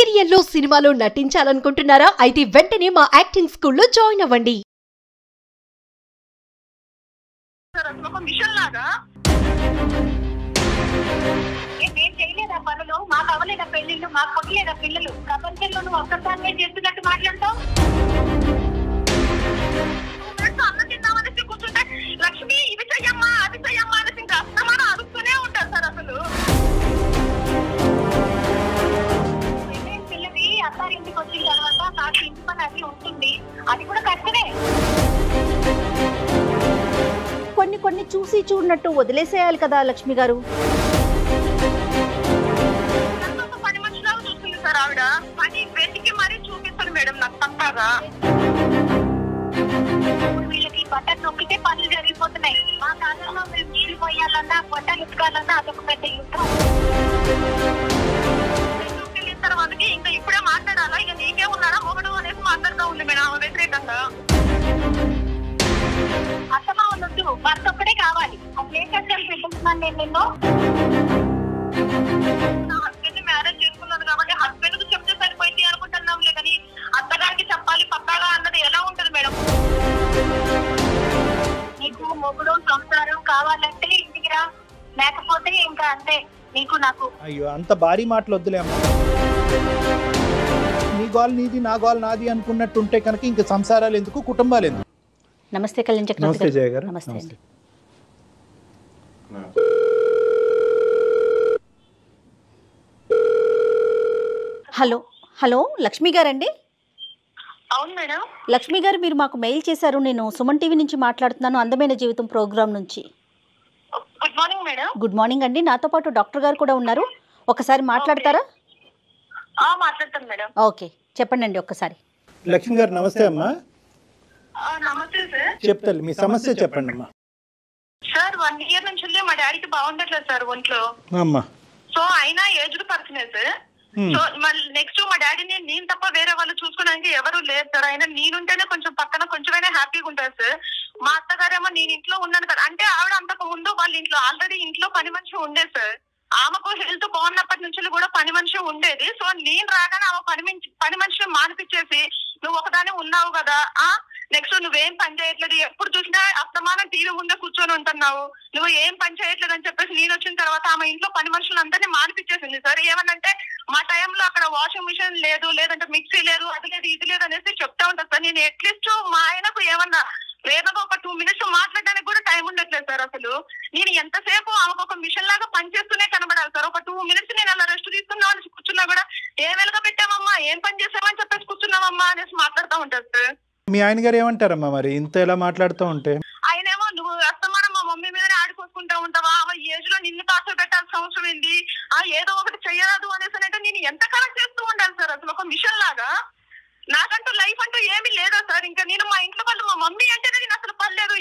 సీరియల్లో సినిమాలో నటించాలనుకుంటున్నారా? అయితే వెంటనే మా యాక్టింగ్ స్కూల్లో జాయిన్ అవ్వండి. నేను చేయలేదా పనులు? మాకు అవ్వలేదా పెళ్లిళ్ళు? మాకు పుట్టలేదా పిల్లలు? ప్రపంచంలో నువ్వు ఒక్కసారి చేస్తున్నట్టు మాట్లాడతావు. అన్నం తిన్నామనేసి కూర్చుంటే లక్ష్మి ఇది చెయ్యమ్మా అది చెయ్యమ్మా అనేసి ఇంకా అస్తమాన అడుగుతూనే ఉంటారు సార్. అసలు పిల్లది అత్తారింటికి వచ్చిన తర్వాత నాకు ఇంటి పని అది ఉంటుంది, అది కూడా కష్టమే. కొన్ని చూసి చూడనట్టు వదిలేసేయాలి కదా లక్ష్మి గారు. పని మనిషిలాగా చూస్తుంది సార్ ఆవిడ. పని వెతికి మరీ చూపిస్తుంది మేడం నాకు పక్కాగా. వీళ్ళకి బట్టలు నొక్కితే పనులు జరిగిపోతున్నాయి. మా కాలంలో మేము నీళ్లు పోయాలన్నా బట్టలు ఉతకాలన్నా అదొక పెద్ద యుద్ధం. వెళ్ళిన తర్వాతకి ఇంకా ఇప్పుడే మాట్లాడాలా, ఇక నీకే ఉన్నాడా మొగడు అనేసి మాట్లాడుతూ ఉంది మేడం వ్యతిరేకంగా. అసమా ఉండొద్దు, భర్త ఒక్కడే కావాలి. అసలు ఏం కష్టం పెట్టుకున్నాను నేను నిన్ను. నా హస్బెండ్ మ్యారేజ్ చేసుకున్నాను కాబట్టి హస్బెండ్ కు చెప్తే సరిపోయింది అనుకుంటున్నాంలే, కానీ అత్తగారికి చెప్పాలి పక్కాగా అన్నది ఎలా ఉంటది మేడం? నీకు మొగుడు సంసారం కావాలంటే ఇంటికి రా, లేకపోతే ఇంకా అంతే నీకు నాకు. అయ్యో అంత భారీ మాటలు వద్దులేమ్మా. నీ గోల్ నీది నా గోల్ నాది అనుకున్నట్టుంటే కనుక ఇంకా సంసారాలు ఎందుకు, కుటుంబాలు ఎందుకు? నమస్తే కళ్యాణ్ చక్రవర్తి. నమస్తే జయ గారు. నమస్తే అండి. హలో హలో లక్ష్మి గారండి? అవును మేడం. లక్ష్మి గారు మీరు మాకు మెయిల్ చేశారు. నేను సుమన్ టీవీ నుంచి మాట్లాడుతున్నాను, అందమైన జీవితం ప్రోగ్రామ్ నుంచి. Good morning madam. Good morning అండి. నాతో పాటు డాక్టర్ గారు కూడా ఉన్నారు, ఒకసారి మాట్లాడతారా? మాట్లాడతాను మేడం. ఓకే చెప్పండి అండి ఒక్కసారి. లక్ష్మి గారు నమస్తే అమ్మా. నమస్తే సార్. చెప్తాను మీ సమస్య చెప్పండి అమ్మా. సార్ 1 ఇయర్ నుంచి మా డాడీకి బాగుండట్లేదు సార్ ఒంట్లో. అమ్మా సో అయినా ఏజ్డ్ పర్సన్ సార్. సో మళ్ళీ నెక్స్ట్ మా డాడీని నేను తప్ప వేరే వాళ్ళు చూసుకోవడానికి ఎవరు లేరు సార్. అయినా నేనుంటేనే కొంచెం పక్కన కొంచెమైనా హ్యాపీగా ఉంటారు సార్. మా అత్తగారేమో నేను ఇంట్లో ఉన్నాను కదా అంటే ఆవిడ అంతకు ముందు వాళ్ళ ఇంట్లో ఆల్రెడీ ఇంట్లో పని మనిషి ఉండేది సార్. ఆమెకు హెల్త్ బాగున్నప్పటి నుంచి కూడా పని మనిషి ఉండేది. సో నేను రాగానే ఆమె పని మనిషిని మానిపించేసి నువ్వు ఒకదానే ఉన్నావు కదా, నెక్స్ట్ నువ్వేం పని చేయట్లేదు, ఎప్పుడు చూసినా అస్తమానం టీవీ ముందే కూర్చొని ఉంటున్నావు, నువ్వు ఏం పని చేయట్లేదు అని చెప్పేసి నేను వచ్చిన తర్వాత ఆమె ఇంట్లో పని మనుషులందరినీ మానిపించేసింది సార్. ఏమనంటే మా టైంలో అక్కడ వాషింగ్ మిషన్ లేదు, లేదంటే మిక్సీ లేదు, అది లేదు ఇది లేదు అనేసి చెప్తా ఉంటాను సార్. నేను అట్లీస్ట్ మా ఆయనకు ఏమన్నా వేగంగా ఒక 2 మినిట్స్ మాట్లాడడానికి కూడా టైం ఉండట్లేదు సార్. అసలు నేను ఎంతసేపు ఆమెకు ఒక మిషన్ లాగా పనిచేస్తూనే కనబడాలి సార్. ఒక 2 మినిట్స్ నేను అలా రెస్ట్ తీసుకున్నా అని కూర్చున్నా కూడా ఏం వెలుగా పెట్టామమ్మా, ఏం పని చేసామని చెప్పేసి కూర్చున్నామమ్మా అనేసి మాట్లాడుతూ ఉంటారు సార్. మీ ఆయన గారు ఏమంటారమ్మా మరి ఇంత ఎలా మాట్లాడుతూ ఉంటే? ఆయనేమో నువ్వు అస్తమానం మా మమ్మీ మీదనే ఆడుకోసుకుంటా ఉంటావా, ఆ ఏజ్ లో నిన్ను టార్చర్ పెట్టాల్సిన అవసరం ఏంది, ఏదో ఒకటి చెయ్యరాదు అనేసి అంటే నేను ఎంతకాలం చేస్తూ ఉండాలి సార్ అసలు ఒక మిషన్ లాగా? నాకంటూ లైఫ్ అంటూ ఏమీ లేదా సార్. ఇంకా నేను మా ఇంట్లో వాళ్ళు మా మమ్మీ అంటేనే నేను అసలు పర్లేదు,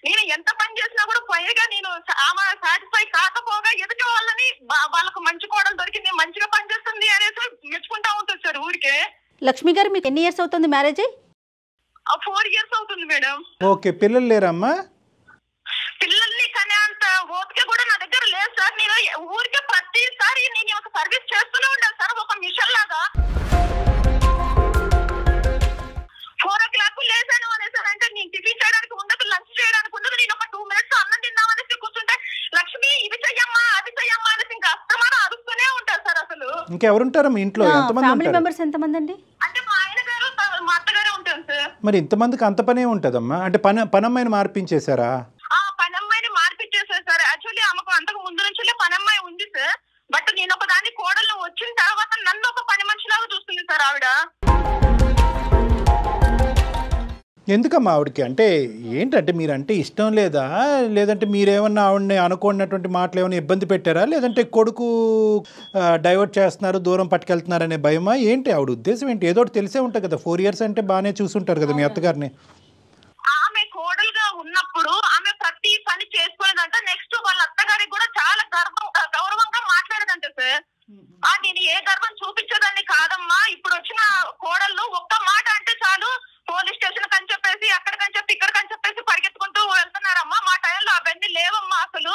నేను ఎంత పని చేసినా కూడా పైగా నేను ఆమె సాటిస్ఫై కాకపోగా ఎదుటి వాళ్ళని వాళ్ళకు మంచి కోడలు దొరికింది, మంచిగా పని చేస్తుంది అనేసి మెచ్చుకుంటా ఉంటుంది సార్ ఊరికే. లక్ష్మి గారు మీకు ఎన్ని ఇయర్స్ అవుతుంది మ్యారేజ్ అయ్యి? 4 years అవుతుంది మేడం. ఓకే పిల్లలు లేరమ్మా? పిల్లల్ని కానీ అంత ఓపిక కూడా నా దగ్గర లేదు సార్. నేను ఊరికే ప్రతిసారి నేను ఒక సర్వీస్ చేస్తూనే ఉండాలి సార్ ఒక మిషన్ లాగా. 4 o'clock లేసాను అనేసి అంటే నేను టిఫిన్ చేయడానికి ఉండదు, లంచ్ చేయడానికి ఉండదు, నేను ఒక 2 minutes అన్నం తిందామనేసి కూర్చుంటే లక్ష్మి ఇది చెయ్యమ్మా అది చెయ్యమ్మా అనేసి ఇంకా అస్తమానం అడుగుతూనే ఉంటారు సార్. అసలు ఇంకెవరుంటారు మీ ఇంట్లో? ఫ్యామిలీ మెంబర్స్ ఎంతమంది అండి? అంటే మా ఆయన గారు మా అత్తగారే ఉంటారు సార్. మరి ఇంతమందికి అంత పనే ఉంటదమ్మా? అంటే పనమ్మాయిని మార్పించేశారా? పనమ్మాయిని మార్పించేసారు సార్. యాక్చువల్లీ ఆమెకు అంతకు ముందు నుంచి పనమ్మాయి ఉంది సార్. బట్ నేను ఒక దాని కోడలు వచ్చిన తర్వాత నన్ను ఒక పని మనిషిలాగా చూస్తుంది సార్ ఆవిడ. ఎందుకమ్మా ఆవిడకి? అంటే ఏంటంటే మీరంటే ఇష్టం లేదా, లేదంటే మీరేమన్నా ఆవిడని అనుకున్నటువంటి మాటలు ఏమైనా ఇబ్బంది పెట్టారా, లేదంటే కొడుకు డైవర్ట్ చేస్తున్నారు దూరం పట్టుకెళ్తున్నారనే భయమా ఏంటి? ఆవిడ ఉద్దేశం ఏంటి? ఏదో ఒకటి తెలిసే ఉంటుంది కదా. 4 years అంటే బాగానే చూసుంటారు కదా మీ అత్తగారిని. ఆమె కోడలుగా ఉన్నప్పుడు ఆమె ప్రతి పని చేసుకునేదంట. నెక్స్ట్ వాళ్ళ అత్తగారికి కూడా చాలా గౌరవంగా మాట్లాడేదంట సార్. నేను ఏ గర్వం చూపించదాన్ని కాదమ్మా, ఇప్పుడు వచ్చిన కోడళ్ళు ఒక్క మాట అంటే చాలు పోలీస్ స్టేషన్ కని చెప్పేసి అక్కడికని చెప్పి ఇక్కడికని చెప్పేసి పరిగెత్తుకుంటూ వెళ్తున్నారమ్మా. మా టైంలో అవన్నీ లేవమ్మా. అసలు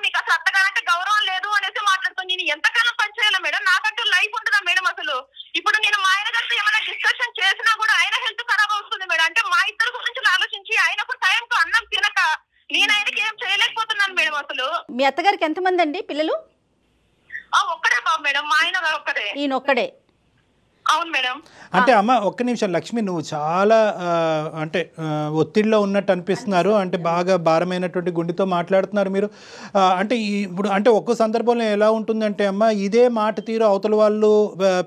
మీకు అసలు అత్తగారంటే గౌరవం లేదు అనేసి మాట్లాడుతుంది. నేను ఎంతకాలం పని చేయాలా మేడం? నాకంటూ లైఫ్ ఉంటుందా మేడం? అసలు మీ అత్తగారికి ఎంతమంది అండి పిల్లలు? ఒక్కడే బాబు మేడం, మా ఆయన గారు ఒక్కడే. ఈయన ఒక్కడే. అవును మేడం. అంటే అమ్మ ఒక్క నిమిషం లక్ష్మి, నువ్వు చాలా అంటే ఒత్తిడిలో ఉన్నట్టు అనిపిస్తున్నారు. అంటే బాగా భారమైనటువంటి గుండెతో మాట్లాడుతున్నారు మీరు. అంటే ఇప్పుడు అంటే ఒక్కో సందర్భంలో ఎలా ఉంటుందంటే అమ్మ, ఇదే మాట తీరు అవతల వాళ్ళు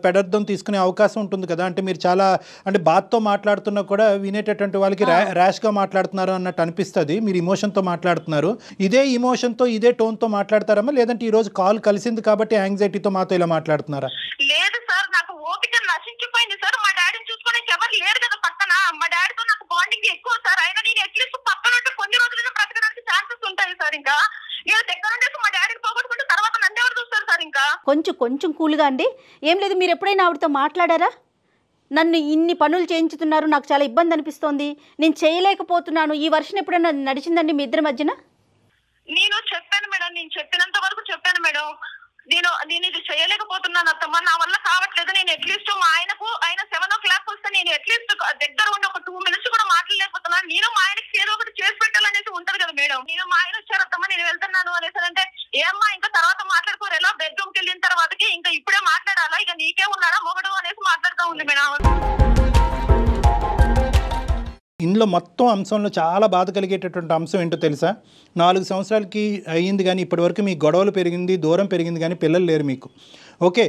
పెడర్థం తీసుకునే అవకాశం ఉంటుంది కదా. అంటే మీరు చాలా అంటే బాధతో మాట్లాడుతున్నా కూడా వినేటటువంటి వాళ్ళకి ర్యాష్గా మాట్లాడుతున్నారు అన్నట్టు అనిపిస్తుంది. మీరు ఇమోషన్తో మాట్లాడుతున్నారు. ఇదే ఇమోషన్తో ఇదే టోన్తో మాట్లాడతారమ్మా, లేదంటే ఈరోజు కాల్ కలిసింది కాబట్టి యాంగ్జైటీతో మాతో ఇలా మాట్లాడుతున్నారా? లేదు సార్, నాకు ఓపిక నశించిపోయింది సార్. మా డాడీని చూసుకోవడానికి ఎవరు లేరు కదా పక్కన. మా డాడీతో నాకు బాండింగ్ ఎక్కువ సార్. అయినా నేను అట్లీస్ట్ పక్కన ఉంటే కొన్ని రోజులుగా బ్రతకడానికి ఛాన్సెస్ ఉంటాయి సార్. ఇంకా నేను దగ్గర ఉండేసి మా డాడీని పోగొట్టుకుంటే తర్వాత నన్ను ఎవరు చూస్తారు సార్? ఇంకా కొంచెం కూల్గా అండి. ఏం లేదు, మీరు ఎప్పుడైనా ఆవిడతో మాట్లాడారా? నన్ను ఇన్ని పనులు చేయించుతున్నారు, నాకు చాలా ఇబ్బంది అనిపిస్తోంది, నేను చేయలేకపోతున్నాను, ఈ వర్షం ఎప్పుడైనా నడిచిందండి మీ ఇద్దరి మధ్యన? నేను చెప్పాను మేడం, నేను చెప్పినంత వరకు చెప్పాను మేడం. నేను ఇది చేయలేకపోతున్నాను అత్తమ్మ, నా వల్ల కావట్లేదు. నేను అట్లీస్ట్ మా ఆయన 7 o'clock వస్తే నేను అట్లీస్ట్ దగ్గర ఉండి ఒక 2 minutes కూడా మాట్లాడలేకపోతున్నాను. నేను మా ఆయనకి ఏదో ఒకటి చేసి పెట్టాలనేసి ఉంటది కదా మేడం. నేను మా ఆయన వచ్చారు అత్తమ్మ, నేను వెళ్తున్నాను అనేసి అంటే, ఏమ్మా ఇంకా తర్వాత మాట్లాడుకోరు, ఎలా బెడ్రూమ్కి వెళ్ళిన తర్వాతకి ఇంకా ఇప్పుడే మాట్లాడాలా, ఇక నీకే ఉన్నారా మొగడు అనేసి మాట్లాడుతూ ఉంది మేడం. ఇందులో మొత్తం అంశంలో చాలా బాధ కలిగేటటువంటి అంశం ఏంటో తెలుసా? 4 సంవత్సరాలకి అయ్యింది కానీ ఇప్పటివరకు మీ గొడవలు పెరిగింది, దూరం పెరిగింది, కానీ పిల్లలు లేరు మీకు. ఓకే,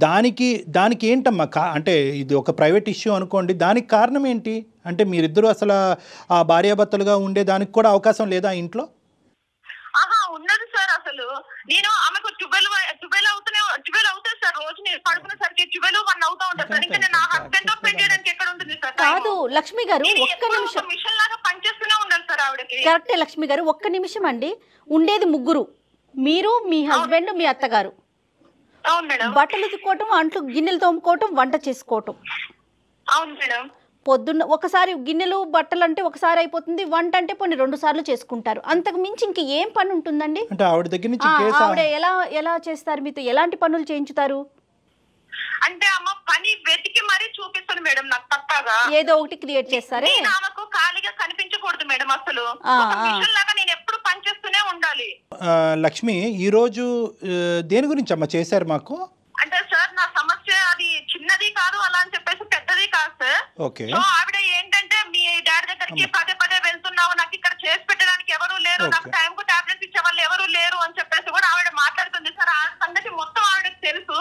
దానికి ఏంటమ్మా అంటే ఇది ఒక ప్రైవేట్ ఇష్యూ అనుకోండి, దానికి కారణం ఏంటి? అంటే మీరిద్దరూ అసలు ఆ భార్యాభర్తలుగా ఉండే దానికి కూడా అవకాశం లేదా ఇంట్లో? ఉన్నది సార్. అసలు నేను ఆమెకు 12 అవుతుంది సార్. రోజు నేను పడుకునేసరికి 12-1 అవుతా ఉంటుంది సార్. ఇంకా నేను నా హస్బెండ్ తో స్పెండ్ చేయడానికి ఎక్కడ ఉంటుంది సార్? కాదు లక్ష్మి గారు, ఒక్క నిమిషం. మిషన్ లాగా పనిచేస్తూనే ఉండాలి సార్ ఆవిడకి. కరెక్టే లక్ష్మి గారు, ఒక్క నిమిషం అండి. ఉండేది ముగ్గురు, మీరు, మీ హస్బెండ్, మీ అత్తగారు. అవును మేడం. బట్టలు ఉతుక్కోవటం, అంట్లు గిన్నెలు తోముకోవటం, వంట చేసుకోవటం. అవును మేడం. పొద్దున్న ఒకసారి గిన్నెలు బట్టలు అంటే ఒకసారి అయిపోతుంది, వంట అంటే పోనీ 2 సార్లు చేసుకుంటారు. అంతకు మించి ఇంక ఏం పని ఉంటుందండి? అంటే ఆవిడ దగ్గర నుంచి ఆవిడ ఎలా చేస్తారు మీతో? ఎలాంటి పనులు చేయించుతారు? అంటే అమ్మ పని వెతికి మరీ చూపిస్తుంది మేడం నాకు పక్కాగా. ఏదో ఒకటి క్రియేట్ చేస్తారే. ఆమెకు ఖాళీగా కనిపించకూడదు మేడం అసలు. మిషన్ లాగా నేను ఎప్పుడు పని చేస్తూనే ఉండాలి. లక్ష్మి, ఈ రోజు దేని గురించి అమ్మ చేశారు మాకు? అంటే సార్ నా సమస్య అది చిన్నది కాదు అలా అని చెప్పేసి పెద్దది కాదు సార్. ఓకే. సో ఆవిడ ఏంటంటే మీ డాడీ దగ్గరికి పదే వెళ్తున్నావు, నాకు ఇక్కడ చేసి పెట్టడానికి ఎవరు లేరు, నాకు టైం కు టాబ్లెట్స్ ఇచ్చే వాళ్ళు ఎవరు లేరు అని చెప్పేసి కూడా ఆవిడ మాట్లాడుతుంది సార్. ఆ సంగతి మొత్తం ఆవిడకి తెలుసు.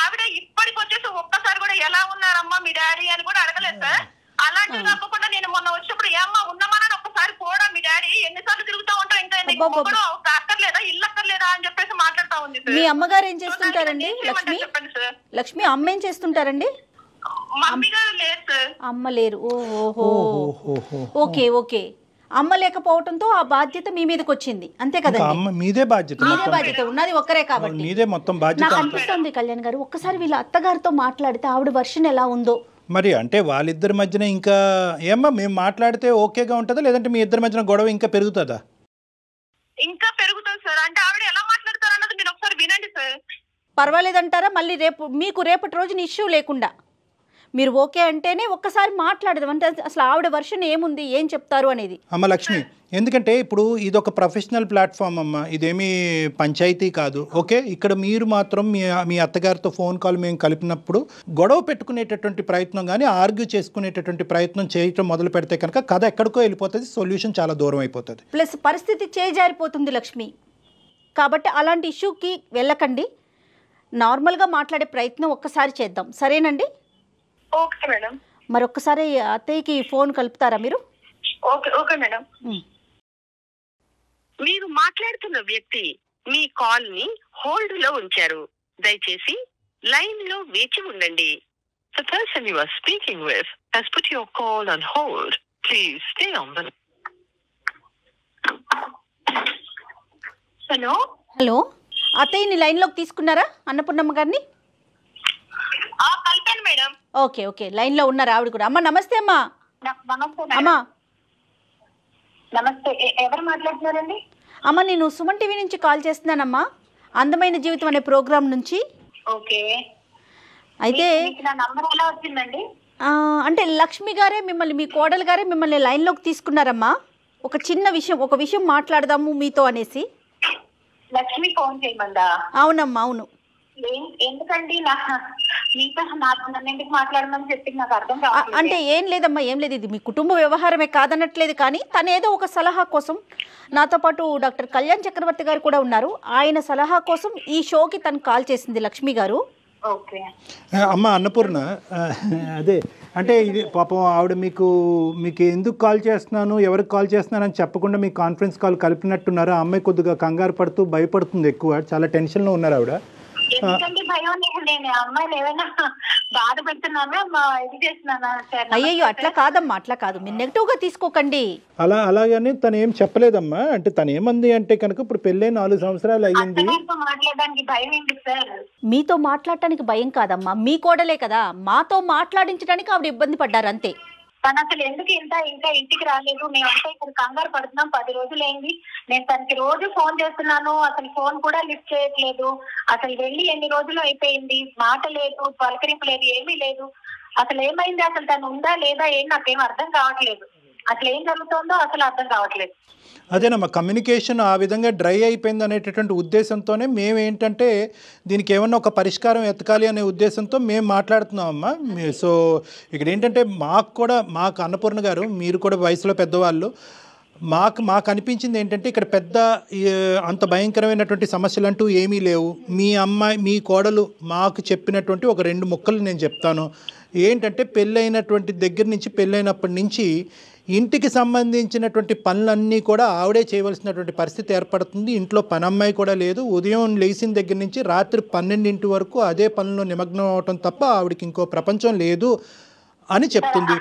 ఆవిడ ఇప్పటికి వచ్చేసి ఒక్కసారి కూడా ఎలా ఉన్నారమ్మా మీ డాడీ అని కూడా అడగలేదు సార్. అలాంటివి కాకుండా నేను మొన్న వచ్చినప్పుడు ఏమ్మా ఉన్నామని ఒక్కసారి పోడా మీ డాడీ ఎన్నిసార్లు తిరుగుతా ఉంటావు, ఇంకా అక్కర్లేదా, ఇల్లు అక్కర్లేదా అని చెప్పేసి మాట్లాడుతా ఉంది. మీ అమ్మగారు ఏం చేస్తుంటారండి లక్ష్మి? చెప్పండి సార్. లక్ష్మి అమ్మ ఏం చేస్తుంటారండి? మమ్మీ గారు లేదు సార్. అమ్మ లేరు. ఓహో, ఓకే. అమ్మ లేకపోవడంతో ఆ బాధ్యత మీ మీదకి వచ్చింది, అంతే కదండి? మీదే బాధ్యత ఉన్నది ఒక్కరే కాబట్టి మీదే మొత్తం బాధ్యత. నాకు అనిపిస్తుంది కళ్యాణ్ గారు, ఒక్కసారి వీళ్ళ అత్తగారితో మాట్లాడితే ఆవిడ వర్షన్ ఎలా ఉందో మరి. అంటే వాళ్ళిద్దరి మధ్యన ఇంకా ఏమ్మా మేము మాట్లాడితే ఓకేగా ఉంటుందా, లేదంటే మీ ఇద్దరి మధ్యన గొడవ ఇంకా పెరుగుతుందా? ఇంకా పెరుగుతుంది సార్. అంటే ఆవిడ ఎలా మాట్లాడతారు అన్నది మీరు ఒకసారి వినండి సార్. పర్వాలేదంటారా? మళ్ళీ రేపటి రోజున ఇష్యూ లేకుండా మీరు ఓకే అంటేనే ఒక్కసారి మాట్లాడదాం. అంటే అసలు ఆవిడ వర్షన్ ఏముంది, ఏం చెప్తారు అనేది. అమ్మ లక్ష్మి, ఎందుకంటే ఇప్పుడు ఇది ఒక ప్రొఫెషనల్ ప్లాట్ఫామ్ అమ్మ, ఇదేమీ పంచాయతీ కాదు. ఓకే, ఇక్కడ మీరు మాత్రం మీ అత్తగారితో ఫోన్ కాల్ మేము కలిపినప్పుడు గొడవ పెట్టుకునేటటువంటి ప్రయత్నం కానీ ఆర్గ్యూ చేసుకునేటటువంటి ప్రయత్నం చేయటం మొదలు పెడితే కనుక కథ ఎక్కడికో వెళ్ళిపోతుంది, సొల్యూషన్ చాలా దూరం అయిపోతుంది. ప్లస్ పరిస్థితి చేజారిపోతుంది లక్ష్మి. కాబట్టి అలాంటి ఇష్యూకి వెళ్ళకండి, నార్మల్గా మాట్లాడే ప్రయత్నం ఒక్కసారి చేద్దాం, సరేనండి? Okay madam. మరొక్కసారి అత్తయ్యకి ఫోన్ కలుపుతారా మీరు? Okay madam. మీరు మాట్లాడుతున్న వ్యక్తి మీ కాల్ ని హోల్డ్ లో ఉంచారు, దయచేసి లైన్ లో వేచి ఉండండి. The person you are speaking with has put your call on hold. Please stay on the. Hello, అత్తయ్యని లైన్లోకి తీసుకున్నారా అన్నపూర్ణమ్మ గారిని? కలిపాను మేడం. ఓకే, లైన్లో ఉన్నారు ఆవిడ కూడా. అమ్మ నమస్తే. అమ్మా అమ్మా నమస్తే, ఎవరు మాట్లాడుతున్నారండి? అమ్మ నేను సుమన్ టీవీ నుంచి కాల్ చేస్తున్నానమ్మా, అందమైన జీవితం అనే ప్రోగ్రాం నుంచి. ఓకే, అయితే నా నంబర్ ఎలా వచ్చిందండి? అంటే లక్ష్మి గారే మిమ్మల్ని, మీ కోడలు గారే మిమ్మల్ని లైన్లోకి తీసుకున్నారమ్మా. ఒక విషయం మాట్లాడదాము మీతో అనేసి. లక్ష్మి ఫోన్ చేయమందా? అవునమ్మా, అవును. ఎందుకండి మీతో నన్ను ఎందుకు మాట్లాడమని చెప్పి నాకు అర్థం కావట్లేదు. అంటే ఏం లేదమ్మా, ఏం లేదు, ఇది మీ కుటుంబ వ్యవహారమే కాదనట్లేదు, కానీ తను ఏదో ఒక సలహా కోసం, నాతో పాటు డాక్టర్ కళ్యాణ్ చక్రవర్తి గారు కూడా ఉన్నారు, ఆయన సలహా కోసం ఈ షోకి తను కాల్ చేసింది లక్ష్మి గారు. ఓకే అమ్మ అన్నపూర్ణ, అదే అంటే ఇది పాపం ఆవిడ మీకు ఎందుకు కాల్ చేస్తున్నాను, ఎవరికి కాల్ చేస్తున్నానని చెప్పకుండా మీకు కాన్ఫరెన్స్ కాల్ కలిపినట్టున్నారు. ఆ అమ్మాయి కొద్దిగా కంగారు పడుతూ భయపడుతుంది, ఎక్కువ చాలా టెన్షన్లో ఉన్నారు ఆవిడ. ఎందుకంటే భయం, నేను అమ్మాయిలు ఏమైనా బాధ పెడుతున్నానా, ఇది చేస్తున్నానా? అయ్యయ్యో, అట్లా కాదమ్మా, అట్లా కాదు, మీరు నెగిటివ్గా తీసుకోకండి. అలాగని తను ఏం చెప్పలేదమ్మా. అంటే తను ఏమంది అంటే కనుక ఇప్పుడు పెళ్ళై 4 సంవత్సరాలు అయ్యింది, మాట్లాడడానికి భయం ఏంటి సార్? మీతో మాట్లాడటానికి భయం కాదమ్మా, మీ కోడలే కదా, మాతో మాట్లాడించడానికి ఆవిడ ఇబ్బంది పడ్డారు అంతే. తను అసలు ఎందుకు ఇంకా ఇంటికి రాలేదు? మేమంతా ఇక్కడ కంగారు పడుతున్నాం, 10 రోజులు అయింది. నేను తనకి రోజు ఫోన్ చేస్తున్నాను, అసలు ఫోన్ కూడా లిఫ్ట్ చేయట్లేదు. అసలు వెళ్ళి ఎన్ని రోజులు అయిపోయింది, మాట లేదు, పలకరింపు లేదు, ఏమీ లేదు. అసలు ఏమైంది, అసలు తను ఉందా లేదా ఏం నాకేం అర్థం కావట్లేదు. అసలు ఏం జరుగుతుందో అసలు అర్థం కావట్లేదు. అదేనమ్మా, కమ్యూనికేషన్ ఆ విధంగా డ్రై అయిపోయింది అనేటటువంటి ఉద్దేశంతోనే మేము ఏంటంటే దీనికి ఏమన్నా ఒక పరిష్కారం ఎతకాలి అనే ఉద్దేశంతో మేము మాట్లాడుతున్నామమ్మా. సో ఇక్కడ ఏంటంటే మాకు అన్నపూర్ణ గారు, మీరు కూడా వయసులో పెద్దవాళ్ళు, మాకు అనిపించింది ఏంటంటే ఇక్కడ పెద్ద అంత భయంకరమైనటువంటి సమస్యలు అంటూ ఏమీ లేవు. మీ కోడలు మాకు చెప్పినటువంటి ఒక 2 ముక్కలు నేను చెప్తాను. ఏంటంటే పెళ్ళైనటువంటి దగ్గర నుంచి, పెళ్ళైనప్పటి నుంచి ఇంటికి సంబంధించినటువంటి పనులన్నీ కూడా ఆవిడే చేయవలసినటువంటి పరిస్థితి ఏర్పడుతుంది. ఇంట్లో పనమ్మాయి కూడా లేదు. ఉదయం లేచిన దగ్గర నుంచి రాత్రి 12 వరకు అదే పనుల్లో నిమగ్నం అవటం తప్ప ఆవిడకి ఇంకో ప్రపంచం లేదు అని చెప్తుంది.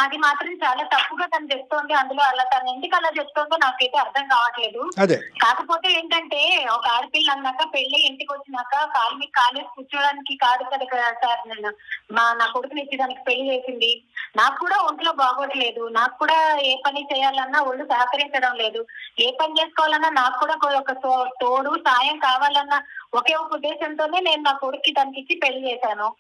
అది మాత్రం చాలా తప్పుగా తను చెప్తోంది. అందులో అలా తను ఎందుకు అలా చెప్తోందో నాకైతే అర్థం కావట్లేదు. అదే కాకపోతే ఏంటంటే ఒక ఆడపిల్ల అన్నాక, పెళ్లి ఇంటికి వచ్చినాక కాలు మీద కాలేసి కూర్చోడానికి కాదు కదా సార్. నేను నా కొడుకుని ఇచ్చేదానికి పెళ్లి చేసింది. నాకు కూడా ఒంట్లో బాగోట్లేదు, నాకు కూడా ఏ పని చేయాలన్నా ఒళ్ళు సహకరించడం లేదు. ఏ పని చేసుకోవాలన్నా నాకు కూడా ఒక తోడు సాయం కావాలన్నా ఒకే ఒక ఉద్దేశంతోనే నేను నా కొడుక్కి తనకి ఇచ్చి పెళ్లి చేశాను.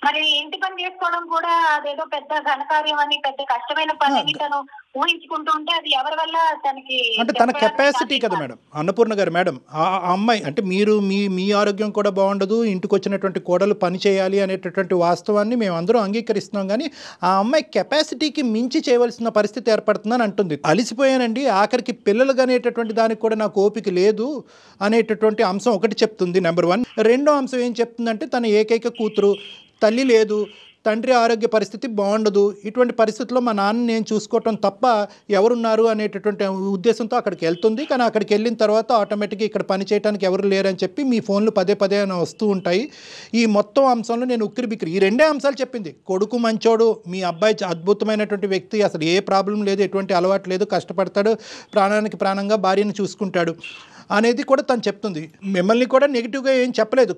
మరి ఇంటి పని చేసుకోవడం కూడా అదేదో పెద్ద ఘనకార్యం అని, పెద్ద కష్టమైన పని అని తను ఊహించుకుంటూ ఉంటే అది ఎవరి వల్ల తనకి, అంటే తన కెపాసిటీ కదా మేడం, అన్నపూర్ణ గారు. మేడం ఆ అమ్మాయి అంటే మీరు మీ ఆరోగ్యం కూడా బాగుండదు, ఇంటికి వచ్చినటువంటి కోడలు పని చేయాలి అనేటటువంటి వాస్తవాన్ని మేము అందరం అంగీకరిస్తున్నాం. కానీ ఆ అమ్మాయి కెపాసిటీకి మించి చేయవలసిన పరిస్థితి ఏర్పడుతుందని అంటుంది. అలిసిపోయానండి, ఆఖరికి పిల్లలు అనేటటువంటి దానికి కూడా నాకు ఓపిక లేదు అనేటటువంటి అంశం ఒకటి చెప్తుంది, నెంబర్ 1. రెండో అంశం ఏం చెప్తుందంటే తన ఏకైక కూతురు, తల్లి లేదు, తండ్రి ఆరోగ్య పరిస్థితి బాగుండదు, ఇటువంటి పరిస్థితుల్లో మా నాన్న నేను చూసుకోవటం తప్ప ఎవరున్నారు అనేటటువంటి ఉద్దేశంతో అక్కడికి వెళ్తుంది. కానీ అక్కడికి వెళ్ళిన తర్వాత ఆటోమేటిక్గా ఇక్కడ పని చేయడానికి ఎవరు లేరని చెప్పి మీ ఫోన్లు పదే వస్తూ ఉంటాయి. ఈ మొత్తం అంశంలో నేను ఉక్కిరిబిక్కిరి ఈ 2 అంశాలు చెప్పింది. కొడుకు మంచోడు, మీ అబ్బాయి అద్భుతమైనటువంటి వ్యక్తి, అసలు ఏ ప్రాబ్లం లేదు, ఎటువంటి అలవాటు లేదు, కష్టపడతాడు, ప్రాణానికి ప్రాణంగా భార్యను చూసుకుంటాడు అనేది కూడా తను చెప్తుంది. మిమ్మల్ని కూడా నెగిటివ్గా ఏం చెప్పలేదు.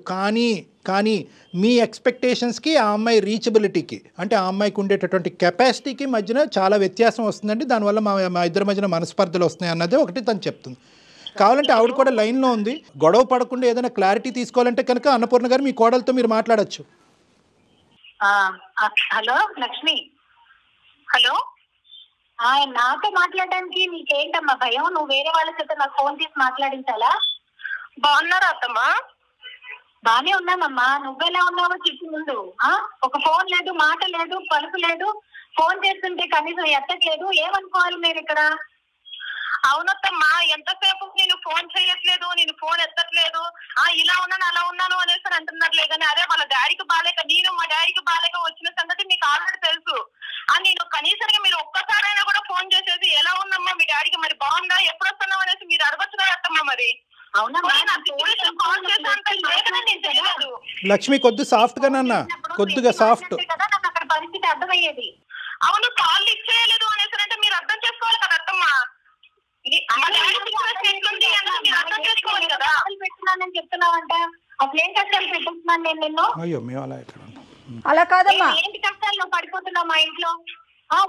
కానీ మీ ఎక్స్పెక్టేషన్స్కి ఆ అమ్మాయి రీచబిలిటీకి, అంటే ఆ అమ్మాయికి ఉండేటటువంటి కెపాసిటీకి మధ్యన చాలా వ్యత్యాసం వస్తుందండి. దానివల్ల మా ఇద్దరి మధ్యన మనస్పర్ధలు వస్తున్నాయి అన్నదే ఒకటి తను చెప్తుంది. కావాలంటే ఆవిడ కూడా లైన్లో ఉంది. గొడవ పడకుండా ఏదైనా క్లారిటీ తీసుకోవాలంటే కనుక అన్నపూర్ణ గారు మీ కోడలతో మీరు మాట్లాడచ్చు. Hello Lakshmi, hello. నాతో మాట్లాడడానికి నీకేంటమ్మా భయం? నువ్వు వేరే వాళ్ళ చేత నాకు ఫోన్ చేసి మాట్లాడించాలా? బాగున్నారా అత్తమ్మా? బానే ఉన్నామమ్మా, నువ్వెలా ఉన్నావో చెప్పు ముందు. ఒక ఫోన్ లేదు, మాట లేదు, పలుకు లేదు. ఫోన్ చేస్తుంటే కనీసం ఎత్తట్లేదు. ఏమనుకోవాలి మీరు ఇక్కడ? అవునత్తమ్మా, ఎంతసేపు నేను ఫోన్ చేయట్లేదు, నేను ఫోన్ ఎత్తట్లేదు, ఇలా ఉన్నాను అలా ఉన్నాను అనేసి అంటున్నట్లే. కానీ అదే వాళ్ళ డాడీకి బాలేక, నేను మా డాడీకి బాలేక వచ్చిన సంగతి మీకు ఆల్రెడీ తెలుసు. నేను కనీసంగా మీరు ఒక్కసారైనా కూడా ఫోన్ చేసేసి ఎలా ఉన్నామ్మా మీ డాడీకి, మరి బాగుందా, ఎప్పుడు వస్తున్నావు అనేసి మీరు అడగొచ్చు కదా అత్తమ్మా. మరి లక్ష్మి కొద్ది సాఫ్ట్ గా నాన్న, కొద్దిగా సాఫ్ట్ అక్కడ పరిస్థితి అర్థమయ్యేది. అవును, కాల్ ఇచ్చేయలేదు అనేసి అంటే మీరు అర్థం చేసుకోవాలి కదా అత్తమ్మా. పెట్టున్నానని చెప్తున్నావంట, అసలు ఏం కష్టాలు పెట్టిస్తున్నాను నేను నిన్ను? అయ్యో మేము అలా ఎక్కడ అలా కాదమ్మా, ఏంటి కష్టాలు పడిపోతున్నావు మా ఇంట్లో?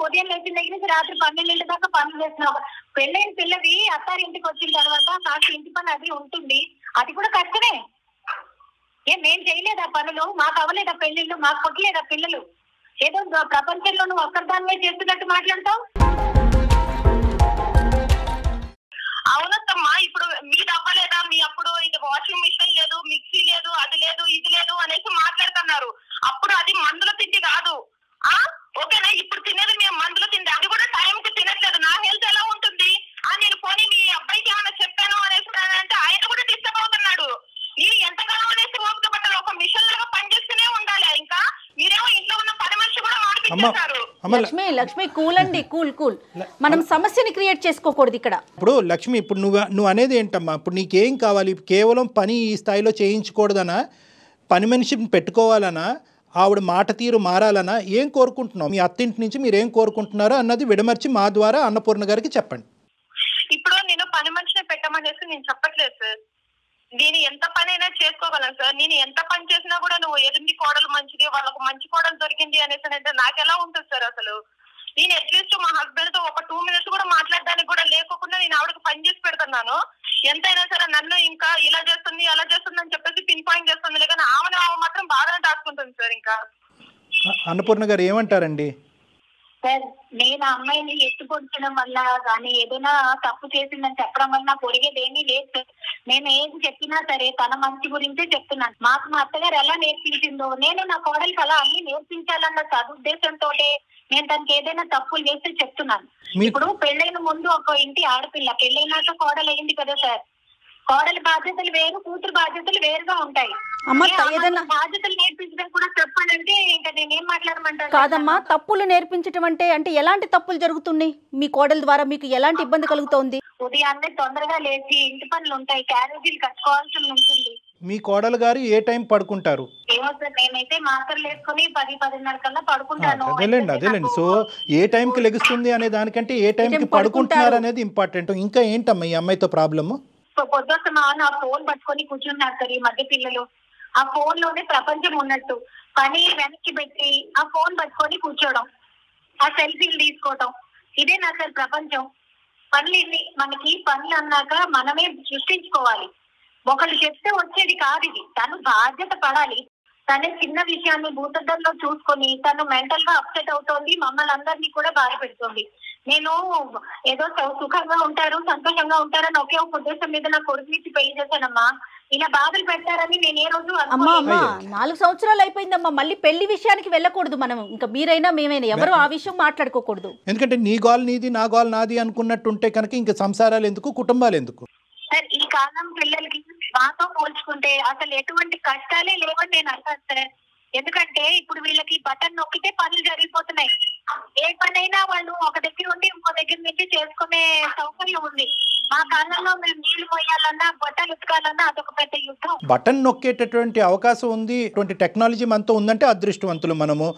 ఉదయం లేచిన దగ్గర నుంచి రాత్రి 12 దాకా పనులు చేస్తున్నావు. పెళ్ళైన పిల్లవి అత్తారి ఇంటికి వచ్చిన తర్వాత కాస్త ఇంటి పని అది ఉంటుంది, అది కూడా కష్టమే. మేము చేయలేదా పనులు? మాకు అవ్వలేదా పెళ్లిళ్ళు? మాకు పుట్టలేదా పిల్లలు? ఏదో ప్రపంచంలో నువ్వు ఒక్కదాన్నే చేస్తున్నట్టు మాట్లాడతావు. అవునత్తమ్మా, ఇప్పుడు మీది అవ్వలేదా, మీ అప్పుడు ఇది వాషింగ్ మిషన్ లేదు, మిక్సీ లేదు, అది లేదు, ఇది లేదు అనేసి మాట్లాడుతున్నారు. అప్పుడు అది మందుల తిండి కాదు. ఓకేనా, ఇప్పుడు తినేది మేము మందుల తిండి, అది కూడా టైంకి తినట్లేదు. నా హెల్త్ ఎలా ఉంటుంది? నేను పోనీ మీ అబ్బాయికి ఏమైనా చెప్పాను అనేసి అంటే ఆయన కూడా డిస్టర్బ్ అవుతున్నాడు. నేను ఎంతకాలం అనేసి ఓపిక పట్టాలి, ఒక మిషన్ లాగా పనిచేస్తూనే ఉండాలి. ఇంకా మీరేమో ఇంట్లో ఉన్న పని మనిషి కూడా మార్పించేస్తారు. లక్ష్మి కూల్ అండి, కూల్. మనం సమస్యని క్రియేట్ చేసుకోకూడదు ఇక్కడ. ఇప్పుడు లక్ష్మి, ఇప్పుడు నువ్వు అనేది ఏంటమ్మా? ఇప్పుడు నీకేం కావాలి? కేవలం పని ఈ స్థాయిలో చేయించకూడదనా, పని మనిషిని పెట్టుకోవాలనా, ఆవిడ మాట తీరు మారాలనా, ఏం కోరుకుంటున్నావు? మీ అత్తింటి నుంచి మీరు ఏం కోరుకుంటున్నారో అన్నది విడమర్చి మా ద్వారా అన్నపూర్ణ గారికి చెప్పండి. ఇప్పుడు నేను పని మనిషిని పెట్టమనేసి నేను చెప్పట్లేదు సార్. నేను ఎంత పని అయినా చేసుకోగలను సార్. నేను ఎంత పని చేసినా కూడా నువ్వు ఎదుటి కోడలు మంచిది, వాళ్ళకు మంచి కోడలు దొరికింది అనేసి అంటే నాకు ఎలా ఉంటుంది సార్? అసలు నేను అట్లీస్ట్ మా హస్బెండ్ తో ఒక 2 minutes కూడా మాట్లాడడానికి కూడా లేకుండా నేను ఆవిడకి పని చేసి పెడుతున్నాను. ఎంతైనా సరే నన్ను ఇంకా ఇలా చేస్తుంది అలా చేస్తుంది అని చెప్పేసి పిన్ పాయింట్ చేస్తుంది, కానీ ఆమె మాత్రం బాగానే దాచుకుంటుంది సార్. ఇంకా అన్నపూర్ణ గారు ఏమంటారండి? సార్, నేను అమ్మాయిని ఎత్తుకొచ్చడం వల్ల కానీ ఏదైనా తప్పు చేసిందని చెప్పడం వల్ల నాకు ఒరిగేది ఏమీ లేదు సార్. నేను ఏం చెప్పినా సరే తన మంచి గురించే చెప్తున్నాను. మాకు మా అత్తగారు ఎలా నేర్పించిందో నేను నా కోడలికి అలా అన్ని నేర్పించాలన్న సదుద్దేశంతో నేను తనకి ఏదైనా తప్పులు చేస్తే చెప్తున్నాను. ఇప్పుడు పెళ్ళైన ముందు ఒక ఇంటి ఆడపిల్ల, పెళ్ళైనాక కోడలు అయింది కదా సార్. కోడలి బాధ్యతలు వేరు, కూతురు బాధ్యతలు వేరుగా ఉంటాయి. బాధ్యతలు నేర్పించడం కూడా చెప్పాలంటే ఇంకా నేనేం మాట్లాడమంటాను? కాదమ్మా, తప్పులు నేర్పించడం అంటే ఎలాంటి తప్పులు జరుగుతున్నాయి మీ కోడల ద్వారా? మీకు ఎలాంటి ఇబ్బంది కలుగుతోంది? ఉదయాన్నే తొందరగా లేచి ఇంటి పనులు ఉంటాయి, క్యారేజీలు కట్టుకోవాల్సి ఉంటుంది. మీ కోడలు గారు ఏ టైం పడుకుంటారు? ఏమో సార్, నేనైతే మాత్రలు వేసుకుని 10-10:30 కల్లా పడుకుంటాను. అదేలేండి. సో ఏ టైంకి లెగుస్తుంది అనే దానికంటే ఏ టైంకి పడుకుంటున్నారు అనేది ఇంపార్టెంట్. ఇంకా ఏంటమ్మా ఈ అమ్మాయితో ప్రాబ్లము? పొద్దున్న మా ఆ ఫోన్ పట్టుకొని కూర్చున్నారు సార్ ఈ మధ్య పిల్లలు. ఆ ఫోన్ లోనే ప్రపంచం ఉన్నట్టు పని వెనక్కి పెట్టి ఆ ఫోన్ పట్టుకొని కూర్చోవడం, ఆ సెల్ఫీలు తీసుకోవడం, ఇదే నా సార్ ప్రపంచం. పనులు మనకి పనులు అన్నాక మనమే సృష్టించుకోవాలి. ఒకళ్ళు చెప్తే వచ్చేది కాదు ఇది. తను బాధ్యత పడాలి. తనే చిన్న విషయాన్ని భూతద్దంలో చూసుకొని తను మెంటల్ గా అప్సెట్ అవుతోంది, మమ్మల్ని అందరినీ కూడా బాధ పెడుతోంది. నేను ఏదో సుఖంగా ఉంటారు, సంతోషంగా ఉంటారని ఒకే ఒక ఉద్దేశం మీద నా కొడుకు నుంచి పెళ్లి చేశానమ్మా. ఇలా బాధలు పెట్టారని నేను ఏ రోజు అమ్మా 4 సంవత్సరాలు అయిపోయిందమ్మా. మళ్ళీ పెళ్లి విషయానికి వెళ్ళకూడదు మనం. ఇంకా మీరైనా మేమైనా ఎవరు ఆ విషయం మాట్లాడుకోకూడదు. ఎందుకంటే నీ గోల్ నీది, నా గోల్ నాది అనుకున్నట్టుంటే కనుక ఇంకా సంసారాలు ఎందుకు, కుటుంబాలు ఎందుకు? సార్, ఈ కాలం పిల్లలకి మాతో పోల్చుకుంటే అసలు ఎటువంటి కష్టాలే లేవని నేను అంటాను సార్. ఎందుకంటే ఇప్పుడు వీళ్ళకి బటన్ నొక్కితే పనులు జరిగిపోతున్నాయి. ఏ పనైనా వాళ్ళు ఒక దగ్గర ఉండి ఇంకో దగ్గర నుంచి చేసుకునే సౌకర్యం ఉంది. మా కాలంలో మేము నీళ్లు పోయాలన్నా బట్టలు ఉతకాలన్నా అదొక పెద్ద యుద్ధం. బటన్ నొక్కేటటువంటి అవకాశం ఉంది, ఇటువంటి టెక్నాలజీ మనతో ఉందంటే అదృష్టవంతులు మనము.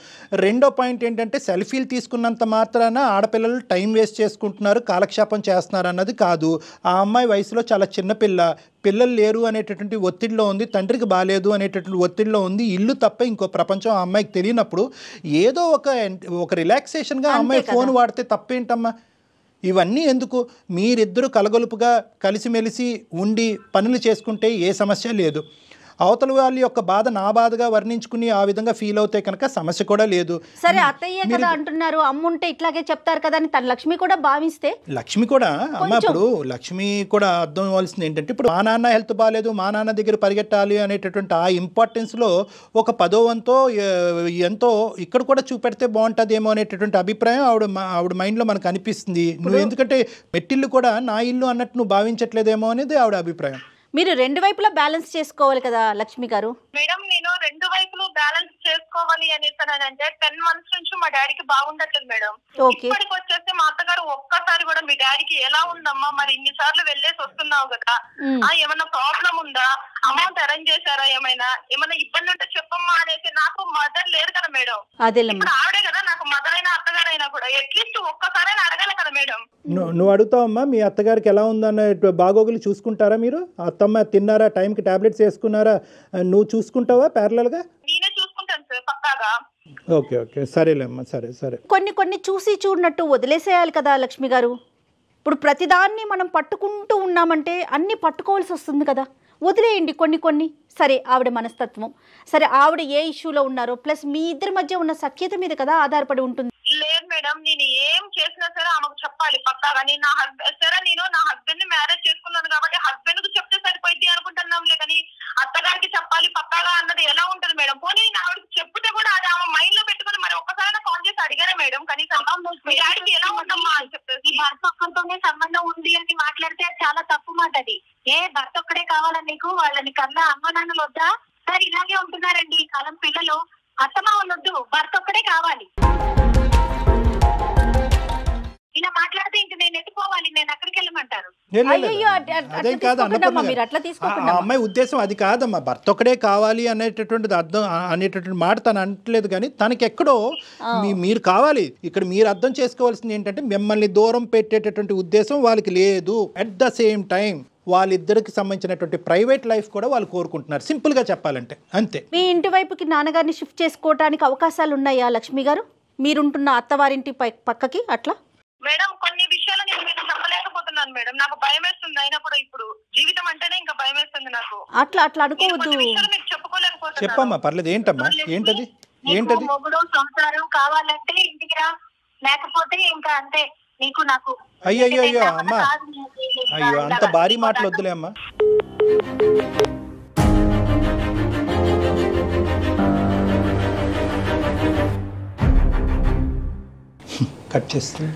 రెండో పాయింట్ ఏంటంటే సెల్ఫీలు తీసుకున్నంత మాత్రాన ఆడపిల్లలు టైం వేస్ట్ చేసుకుంటున్నారు, కాలక్షేపం చేస్తున్నారు అన్నది కాదు. ఆ అమ్మాయి వయసులో చాలా చిన్నపిల్ల, పిల్లలు లేరు అనేటటువంటి ఒత్తిడిలో ఉంది, తండ్రికి బాగాలేదు అనేటటువంటి ఒత్తిడిలో ఉంది. ఇల్లు తప్ప ఇంకో ప్రపంచం ఆ అమ్మాయికి తెలియనప్పుడు ఏదో ఒక రిలాక్సేషన్గా ఆ అమ్మాయి ఫోన్ వాడితే తప్పేంటమ్మా? ఇవన్నీ ఎందుకు? మీరిద్దరూ కలగొలుపుగా కలిసిమెలిసి ఉండి పనులు చేసుకుంటే ఏ సమస్య లేదు. అవతల వాళ్ళ యొక్క బాధ నా బాధగా వర్ణించుకుని ఆ విధంగా ఫీల్ అవుతే కనుక సమస్య కూడా లేదు. సరే, అత్తయ్యే కదా అంటున్నారు, అమ్ముంటే ఇట్లాగే చెప్తారు కదా అని తన లక్ష్మి కూడా భావిస్తే, లక్ష్మి కూడా అమ్మ, ఇప్పుడు లక్ష్మి కూడా అర్థం అవ్వాల్సింది ఏంటంటే ఇప్పుడు మా నాన్న హెల్త్ బాగాలేదు, మా నాన్న దగ్గర పరిగెట్టాలి అనేటటువంటి ఆ ఇంపార్టెన్స్లో ఒక 10వ వంతో ఎంతో ఇక్కడ కూడా చూపెడితే బాగుంటుందేమో అనేటటువంటి అభిప్రాయం ఆవిడ మైండ్లో మనకు అనిపిస్తుంది. నువ్వు ఎందుకంటే మెట్టిల్లు కూడా నా ఇల్లు అన్నట్టు నువ్వు భావించట్లేదేమో అనేది ఆవిడ అభిప్రాయం. మీరు 2 వైపులా బ్యాలెన్స్ చేసుకోవాలి కదా లక్ష్మి గారు. మేడం, నేను 2 వైపులు బ్యాలెన్స్ చేసుకోవాలి అనేసి అంటే 10 months నుంచి మా డాడీకి బాగుండట్లేదు మేడం. ఇప్పటికి వచ్చేసి మా అత్తగారు ఒక్కసారి కూడా మీ డాడీకి ఎలా ఉందమ్మా, మరి ఇన్ని సార్లు వెళ్ళేసి వస్తున్నావు కదా, ఏమన్నా ప్రాబ్లం ఉందా, అమౌంట్ అరేంజ్ చేశారా, ఏమైనా ఇబ్బంది ఉంటే చెప్పమ్మా అనేసి. నాకు మదర్ లేరు కదా మేడం, ఇప్పుడు ఆవిడే కదా నాకు మదర్ అయినా అత్తగారైనా కూడా. అట్లీస్ట్ ఒక్కసారైనా అడగాలి కదా మేడం. నువ్వు అడుగుతావమ్మా, మీ అత్తగారికి ఎలా ఉందన్న బాగోగులు చూసుకుంటారా మీరు? అత్తమ్మ తిన్నారా, టైంకి టాబ్లెట్స్ వేసుకున్నారా, నువ్వు చూసుకుంటావా ప్యారలల్గా? నేనే చూసుకుంటాను సార్ పక్కాగా. ఓకే సరేలేమ్మా, సరే. కొన్ని చూసి చూడనట్టు వదిలేసేయాలి కదా లక్ష్మి గారు. ఇప్పుడు ప్రతిదాన్ని మనం పట్టుకుంటూ ఉన్నామంటే అన్ని పట్టుకోవాల్సి వస్తుంది కదా. వదిలేయండి కొన్ని. సరే, ఆవిడ మనస్తత్వం, సరే ఆవిడ ఏ ఇష్యూలో ఉన్నారో, ప్లస్ మీ ఇద్దరి మధ్య ఉన్న సఖ్యత మీద కదా ఆధారపడి ఉంటుంది. లేదు మేడం, మేడం నేను ఏం చేసినా సరే ఆమెకు చెప్పాలి పక్కాగా. నేను నా హస్బెండ్ సరే నేను నా హస్బెండ్ ని మ్యారేజ్ చేసుకున్నాను కాబట్టి హస్బెండ్ కు చెప్తే సరిపోయింది అనుకుంటున్నాంలే, కానీ అత్తగారికి చెప్పాలి పక్కాగా అన్నది ఎలా ఉంటది మేడం? పోనీ నేను ఆవిడకి చెప్తే కూడా అది ఆమె మైండ్ లో పెట్టుకుని మరి ఒక్కసారి కాల్ చేసి అడిగారా మేడం కనీసం మీ డాడీకి ఎలా ఉందమ్మా అని చెప్పేసి? ఈ భర్త ఒక్కరితోనే సంబంధం ఉంది అని మాట్లాడితే చాలా తప్పు మాట అది. భర్త ఒక్కడే కావాలని నీకు వాళ్ళని కన్నా అమ్మ నాన్నలు వద్దా? సరే ఇలాగే ఉంటున్నారండి ఈ కాలం పిల్లలు. అత్తమ్మ వాళ్ళు వద్దు, భర్త ఒక్కడే కావాలి. ఇలా మాట్లాడితే ఇంక నేను ఎత్తుకోవాలి, నేను అక్కడికి వెళ్ళమంటారు. అదేం కాదు అన్నపూర్ణ మీరు అట్లా ఆ తీసుకోకుండా అమ్మాయి ఉద్దేశం అది కాదమ్మా. భర్త ఒక్కడే కావాలి అనేటటువంటిది అర్థం అనేటటువంటి మాట తను అనట్లేదు, కానీ తనకి ఎక్కడో మీరు కావాలి. ఇక్కడ మీరు అర్థం చేసుకోవాల్సింది ఏంటంటే మిమ్మల్ని దూరం పెట్టేటటువంటి ఉద్దేశం వాళ్ళకి లేదు. అట్ ద సేమ్ టైం వాళ్ళిద్దరికి సంబంధించినటువంటి ప్రైవేట్ లైఫ్ కూడా వాళ్ళు కోరుకుంటున్నారు, సింపుల్ గా చెప్పాలంటే అంతే. మీ ఇంటి వైపుకి నాన్నగారిని షిఫ్ట్ చేసుకోవడానికి అవకాశాలు ఉన్నాయా లక్ష్మి గారు? మీరుంటున్న అత్తవారింటి పక్కకి అట్లా? మేడం కొన్ని విషయాలు నేను మీకు చెప్పలేకపోతున్నాను మేడం, నాకు భయం వేస్తుంది. అయినా కూడా ఇప్పుడు జీవితం అంటేనే ఇంకా భయం వేస్తుంది నాకు. అట్లా అనుకోవద్దు. మీకు చెప్పుకోలేకపోతున్నాను. చెప్పమ్మా, పర్లేదు. ఏంటమ్మా ఏంటది? ఏంటది? మొగుడు సంసారం కావాలంటే ఇంటికి రా, లేకపోతే ఇంకా అంతే నీకు నాకు. అయ్యో అమ్మా, అయ్యో అంత భారీ మాటలు వద్దులే అమ్మా. కట్ చేస్తుంది.